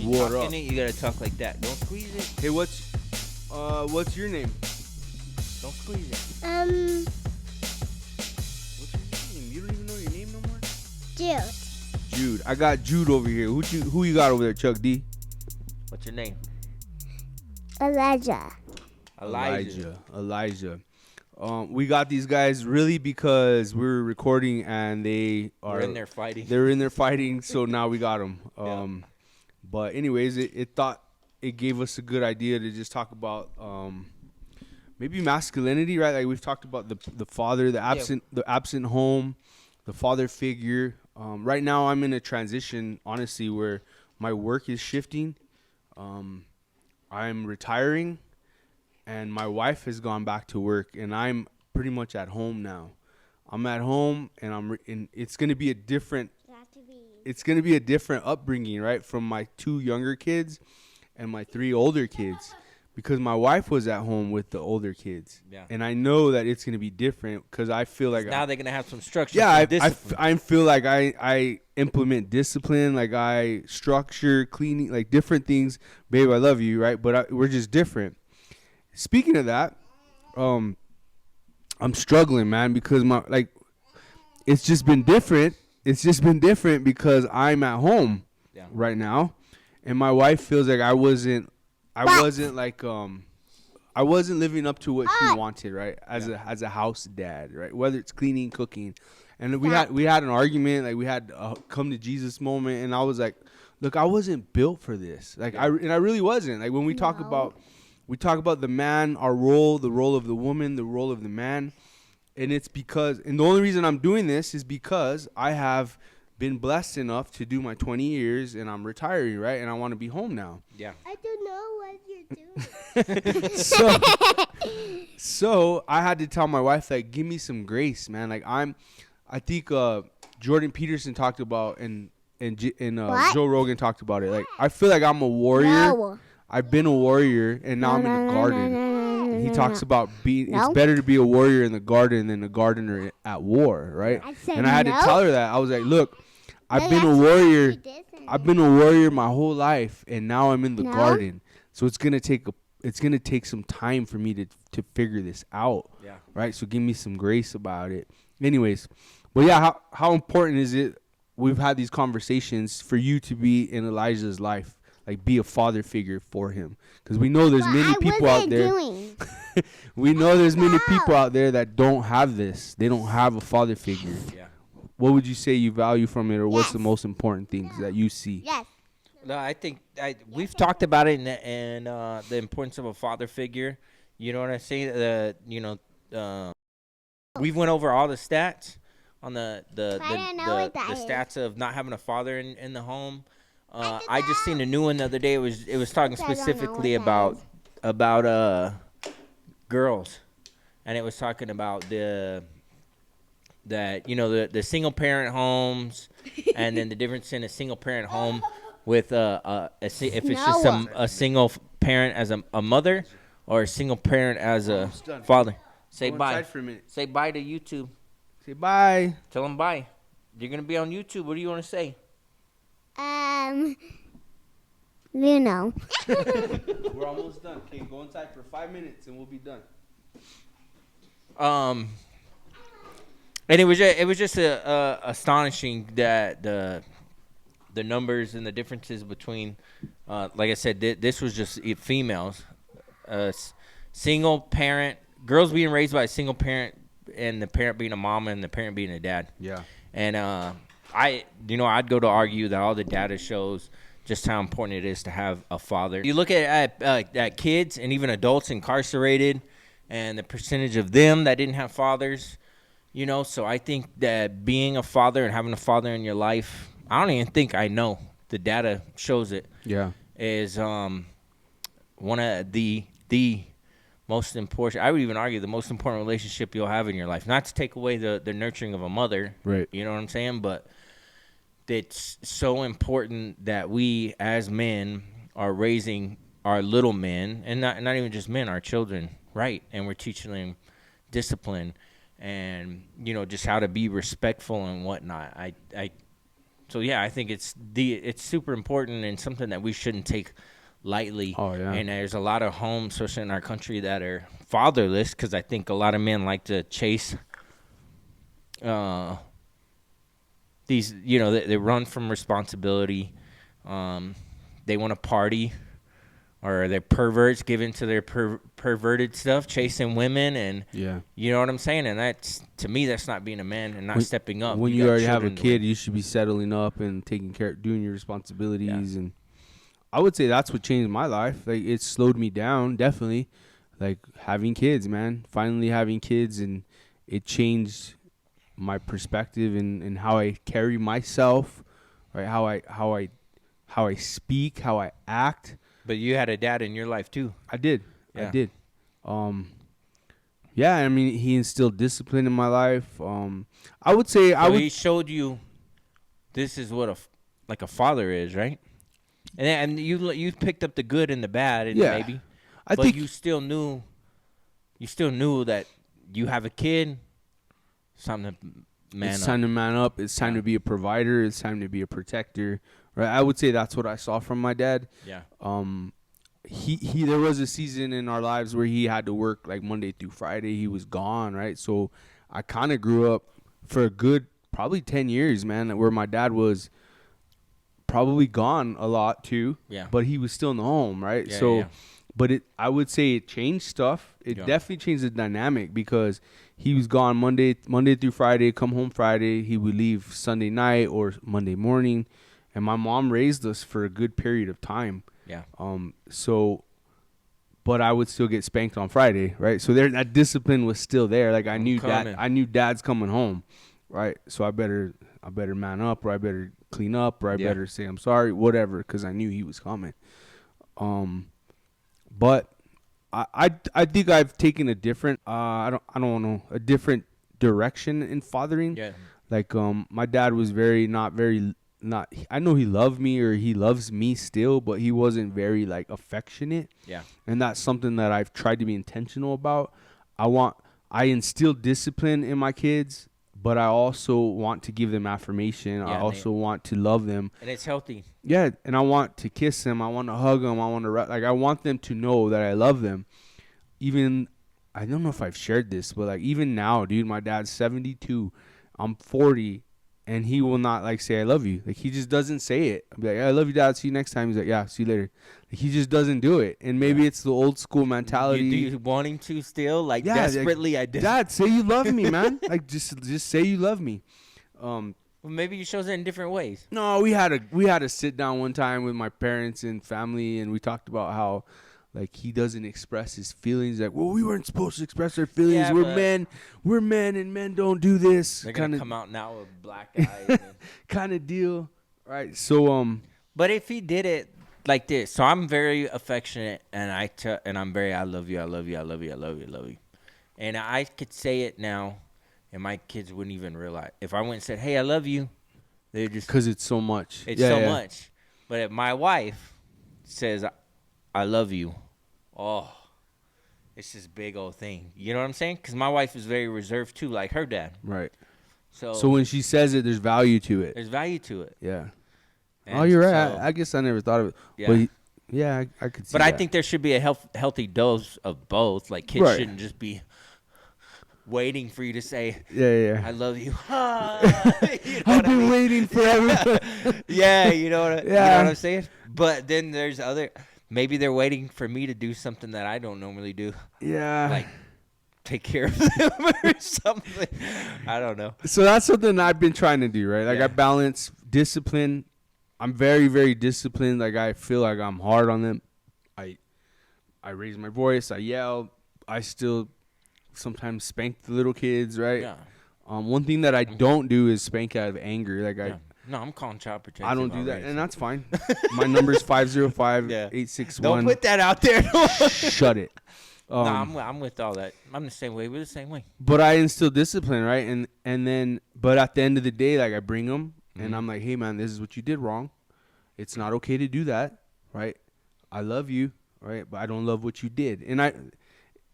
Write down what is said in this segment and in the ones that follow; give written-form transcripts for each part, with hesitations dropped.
you What talk up? in it, you gotta talk like that. Don't squeeze it. Hey, what's your name? Don't squeeze it. What's your name? You don't even know your name no more? Jude. Jude. I got Jude over here. Who you got over there, Chuck D? What's your name? Elijah. Elijah. We got these guys really because we're recording and they are They're in there fighting. They're in there fighting, so now we got them. Yeah. But anyways, it gave us a good idea to just talk about maybe masculinity, right? Like we've talked about the father, the absent home, the father figure. Right now, I'm in a transition, honestly, where my work is shifting. I'm retiring. And my wife has gone back to work, and I'm pretty much at home now. I'm at home, and it's gonna be a different. It's gonna be a different upbringing, right, from my 2 younger kids and my 3 older kids, because my wife was at home with the older kids. Yeah. And I know that it's gonna be different because I feel like now they're gonna have some structure. Yeah, I feel like I implement discipline, like I structure cleaning, like different things. Babe, I love you, right? But we're just different. Speaking of that, I'm struggling, man, because it's just been different. It's just been different because I'm at home right now, and my wife feels like I wasn't living up to what she wanted, right? As a house dad, right? Whether it's cleaning, cooking, and we had an argument, like we had a come to Jesus moment, and I was like, look, I wasn't built for this, like I really wasn't. Like when we talk about the man, our role, the role of the woman, the role of the man. And it's because, and the only reason I'm doing this is because I have been blessed enough to do my 20 years and I'm retiring, right? And I want to be home now. Yeah. I don't know what you're doing. So I had to tell my wife, like, give me some grace, man. Like I think Jordan Peterson talked about and Joe Rogan talked about it. Like I feel like I'm a warrior. No. I've been a warrior, and now I'm in the garden. And he talks about it's better to be a warrior in the garden than a gardener at war, right? And I had to tell her that. I was like, look, I've been a warrior. I've been a warrior my whole life, and now I'm in the garden. So it's gonna take some time for me to figure this out, right? So give me some grace about it. Anyways, but yeah, how important is it? We've had these conversations for you to be in Elijah's life. Like, be a father figure for him. Because we know there's many people out there. We know there's many people out there that don't have this. They don't have a father figure. Yeah. What would you say you value from it, or what's the most important things that you see? Yes. No, I think we've talked about it and the importance of a father figure. You know what I'm saying? We went over all the stats on the stats of not having a father in the home. I just seen a new one the other day. It was talking specifically about girls, and it was talking about the single parent homes, and then the difference in a single parent home with if it's just a single parent as a mother, or a single parent as a father. Say bye. For a minute. Say bye to YouTube. Say bye. Tell them bye. You're gonna be on YouTube. What do you want to say? You know. We're almost done. Okay, go inside for 5 minutes and we'll be done. And it was just astonishing that the numbers and the differences between, like I said, this was just females, single parent, girls being raised by a single parent, and the parent being a mama and the parent being a dad. Yeah. And I'd go to argue that all the data shows just how important it is to have a father. You look at kids and even adults incarcerated, and the percentage of them that didn't have fathers, so I think that being a father and having a father in your life, I don't even think I know. The data shows it. Yeah. Is one of the most important, I would even argue the most important relationship you'll have in your life. Not to take away the nurturing of a mother. Right. You know what I'm saying? But it's so important that we as men are raising our little men, and not even just men, our children, right? And we're teaching them discipline and, just how to be respectful and whatnot. So yeah, I think it's super important and something that we shouldn't take lightly. Oh yeah. And there's a lot of homes, especially in our country, that are fatherless because I think a lot of men like to chase these. They run from responsibility. They want to party, or they're perverts, given to their perverted stuff, chasing women, and Yeah. you know what I'm saying. And to me, that's not being a man and not stepping up. When you got already have a children to kid, raise. you should be settling up and taking care, doing your responsibilities. And I would say that's what changed my life. Like, it slowed me down, definitely. Like, having kids, man. Finally having kids, and it changed my perspective and how I carry myself, right? How I speak, how I act. But you had a dad in your life too. I did. Yeah. I did. Yeah, I mean, he instilled discipline in my life. I would say He showed you this is what a father is, right? And you picked up the good and the bad, and maybe, I but think you still knew that you have a kid. It's time to man it's up. time to man up. It's time to be a provider. It's time to be a protector. Right? I would say that's what I saw from my dad. Yeah. He there was a season in our lives where he had to work like Monday through Friday. He was gone, right? So I kind of grew up for a good probably 10 years, man, where my dad was probably gone a lot too. Yeah. But he was still in the home, right? Yeah, so yeah. but I would say it changed stuff. It definitely changed the dynamic because he was gone Monday through Friday, come home Friday. He would leave Sunday night or Monday morning. And my mom raised us for a good period of time. Yeah. But I would still get spanked on Friday, right? So that discipline was still there. Like I knew dad's coming home, right? So I better man up, or I better clean up, or I better say I'm sorry, whatever, because I knew he was coming. But I think I've taken a different I don't know, a different direction in fathering. Yeah. Like my dad was not I know he loved me, or he loves me still, but he wasn't very like affectionate. Yeah. And that's something that I've tried to be intentional about. I instill discipline in my kids, but I also want to give them affirmation. I also want to love them. And it's healthy. Yeah, and I want to kiss them. I want to hug them. I want them to know that I love them. Even, I don't know if I've shared this, but like even now, dude, my dad's 72. I'm 40. And he will not like say I love you. Like he just doesn't say it. I'll be like, I love you, Dad. See you next time. He's like, yeah, see you later. Like, he just doesn't do it. And maybe it's the old school mentality. Do you wanting to still desperately? Like, Dad, say you love me, man. Like just say you love me. Well, maybe you shows it in different ways. No, we had a sit down one time with my parents and family, and we talked about how like he doesn't express his feelings. Like, well, we weren't supposed to express our feelings. Yeah, we're men, and men don't do this. They're gonna come out now with black eyes. Kind of deal, right? So But if he did it like this, so I'm very affectionate, and I'm very I love you, I love you, I love you, I love you, I love you, and I could say it now, and my kids wouldn't even realize. If I went and said, "Hey, I love you," they just because it's so much. It's so much. But if my wife says, "I love you," oh, it's this big old thing. You know what I'm saying? Because my wife is very reserved too, like her dad. Right. So when she says it, there's value to it. There's value to it. Yeah. And you're right. I guess I never thought of it. Yeah. But I could see But that. I think there should be a healthy dose of both. Like kids shouldn't just be waiting for you to say, I love you. I've been waiting forever. Yeah, you know what I'm saying? But then there's maybe they're waiting for me to do something that I don't normally do. Yeah. Like take care of them or something. I don't know. So that's something I've been trying to do, right? Like I balance discipline. I'm very, very disciplined. Like I feel like I'm hard on them. I raise my voice. I yell. I still sometimes spank the little kids, right? Yeah. One thing that I don't do is spank out of anger. Like No, I'm calling child protection. I don't do that, and that's fine. My number's 505-861. Don't put that out there. Shut it. No, I'm with all that. I'm the same way. We're the same way. But I instill discipline, right? And then, but at the end of the day, like I bring them, and I'm like, hey man, this is what you did wrong. It's not okay to do that, right? I love you, right? But I don't love what you did, and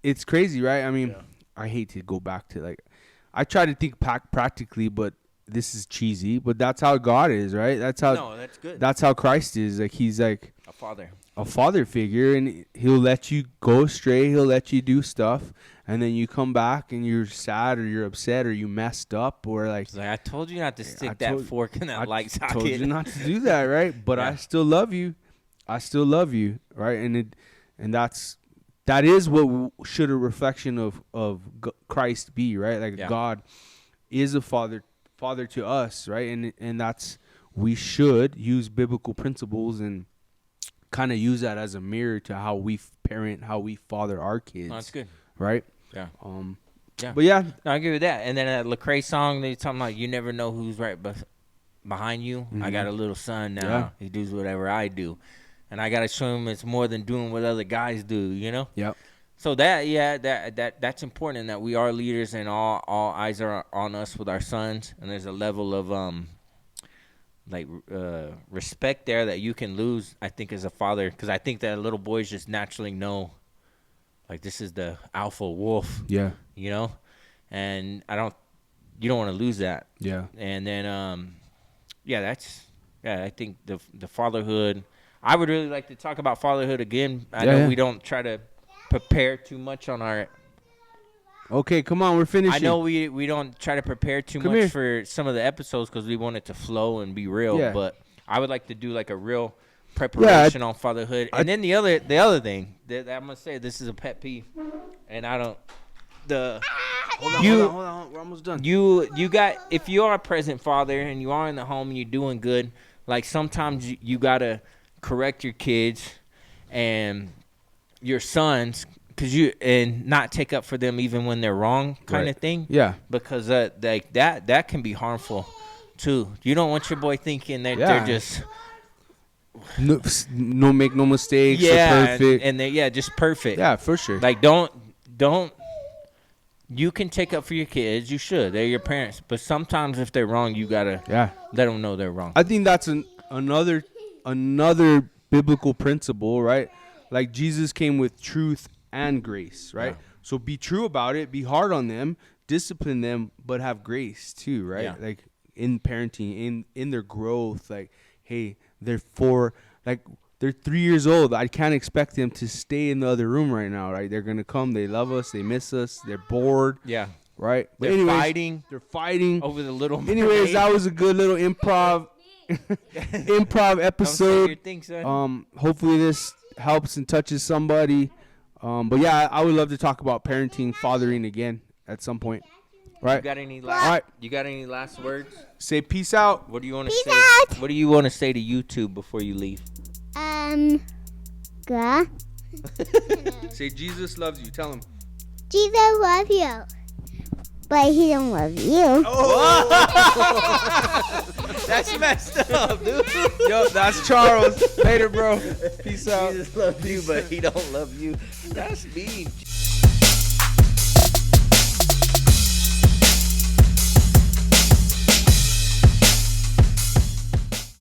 it's crazy, right? I mean, I hate to go back to like, I try to think practically, but this is cheesy, but that's how God is, right? That's how. No, that's good. That's how Christ is. Like he's like a a father figure, and he'll let you go astray. He'll let you do stuff, and then you come back and you're sad or you're upset or you messed up or like. It's like, I told you not to stick that fork in that light socket. I told you not to do that, right? But I still love you. I still love you, right? And that is what should a reflection of Christ be, right? Like God is a father to us, right? And that's, we should use biblical principles and kind of use that as a mirror to how we parent, how we father our kids. Oh, that's good, right? Yeah. Yeah. But yeah, no, I agree with that. And then that Lecrae song, they talking about you never know who's right behind you. Mm-hmm. I got a little son now. He does whatever I do, and I gotta show him it's more than doing what other guys do. You know. Yep. So that's important, in that we are leaders and all eyes are on us with our sons, and there's a level of respect there that you can lose, I think, as a father, because I think that little boys just naturally know, like, this is the alpha wolf. Yeah. You know, and you don't want to lose that. Yeah. And then I think the fatherhood. I would really like to talk about fatherhood again. I know we don't try to prepare too much on our. Okay, come on, we're finishing. I know we don't try to prepare too much for some of the episodes because we want it to flow and be real. Yeah. But I would like to do like a real preparation on fatherhood. And then the other thing that I'm gonna say, this is a pet peeve, and I don't. Hold on, we're almost done. You got, if you are a present father and you are in the home and you're doing good, like sometimes you gotta correct your kids and your sons, and not take up for them even when they're wrong, kind of thing. Yeah. Because that can be harmful too. You don't want your boy thinking that they're just no make no mistakes. Perfect. And they're just perfect. Yeah, for sure. Like don't. You can take up for your kids. You should. They're your parents. But sometimes if they're wrong, you gotta let them know they're wrong. I think that's another biblical principle, right? Like Jesus came with truth and grace, right? Yeah. So be true about it, be hard on them, discipline them, but have grace too, right? Yeah. Like in parenting, in their growth, like, hey, they're 3 years old. I can't expect them to stay in the other room right now, right? They're gonna come, they love us, they miss us, they're bored. Yeah. Right? But They're fighting over the little mermaid. Anyways, that was a good little improv episode. Hopefully this helps and touches somebody. But yeah, I would love to talk about parenting, fathering again at some point. Right? You got any last words? Say peace out. What do you want to say? What do you want to say to YouTube before you leave? God. Say Jesus loves you. Tell him. Jesus loves you. But he don't love you. Oh. That's messed up, dude. Yo, that's Charles. Later, bro. Peace out. Jesus loves you, but he don't love you. That's deep.